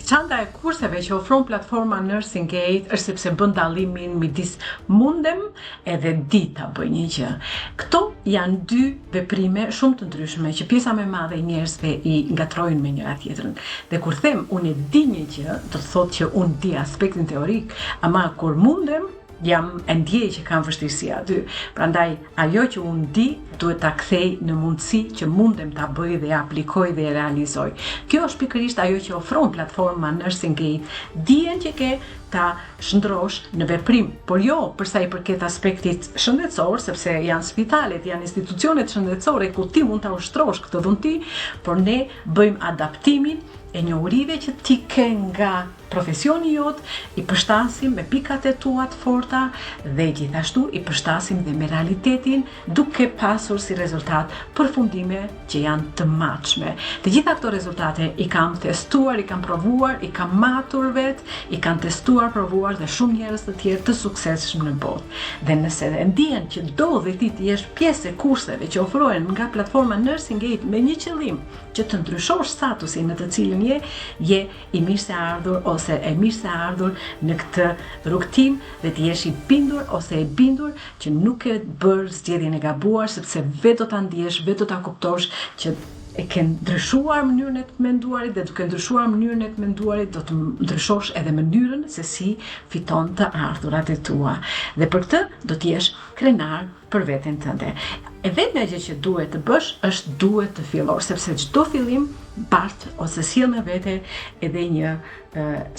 Veçanta e kurseve që ofron platforma Nursing Gate është sepse bën dallimin midis mundem edhe di ta bëj një gjë. Këto janë dy veprime shumë të ndryshme që pjesa më e madhe e njerëzve i ngatrojnë me njëra tjetrën. Dhe kur them unë e di një gjë, do të thotë që unë di aspektin teorik, ama kur mundem jam e ndjej që kam vështirësi aty. Prandaj ajo që unë di duhet ta kthej në mundësi që mundem ta bëj dhe aplikoj dhe realizoj. Kjo është pikërisht ajo që ofron platforma Nursing Gate. Dijen që ke ta shndrosh në veprim, por jo përsa i përket aspektit shëndetësor, sepse janë spitalet, janë institucionet shëndetësore ku ti mund ta ushtrosh këtë dhunti, por ne bëjmë adaptimin e njohurive që ti ke nga profesioni jot, i përshtasim me pikat e tua të forta dhe gjithashtu i përshtasim dhe me realitetin, duke pasur si rezultat përfundime që janë të matshme. Të gjitha këto rezultate i kam testuar, i kam provuar, i kam matur vet, i kam testuar, provuar dhe shumë njerëz të tjerë të suksesshëm në botë. Dhe nëse ndjen që do dhe ti të jesh pjesë e kurseve që ofrohen nga platforma Nursing Gate me një qëllim, që të ndryshosh statusin në të cilin je i mirë se ardhur ose e mirë se ardhur në këtë rrugtim dhe të jesh i bindur ose e bindur që nuk e bërë zgjedhjen e gabuar, sepse vetë do ta ndjesh, vetë do ta kuptosh që e ke ndryshuar mënyrën e të menduarit dhe duke ndryshuar mënyrën e të menduarit do të ndryshosh edhe mënyrën se si fiton të ardhurat e tua. Dhe për këtë do të jesh krenar për veten tënde. E vetmja gjë që duhet të bësh është duhet të fillosh, sepse çdo fillim bart ose sjell me vete edhe një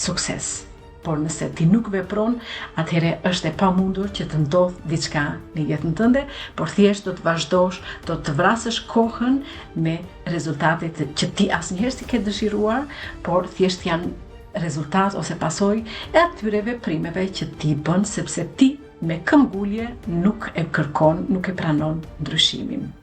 sukses. Por nëse ti nuk vepron, atëherë është e pamundur që të ndodh diçka në jetën tënde, por thjesht do të vazhdosh, do të vrasësh kohën me rezultatet që ti asnjëherë s'i ke dëshiruar, por thjesht janë rezultat ose pasojë e atyre veprimeve që ti bën sepse ti me këmbgulje nuk e kërkon, nuk e pranon ndryshimin.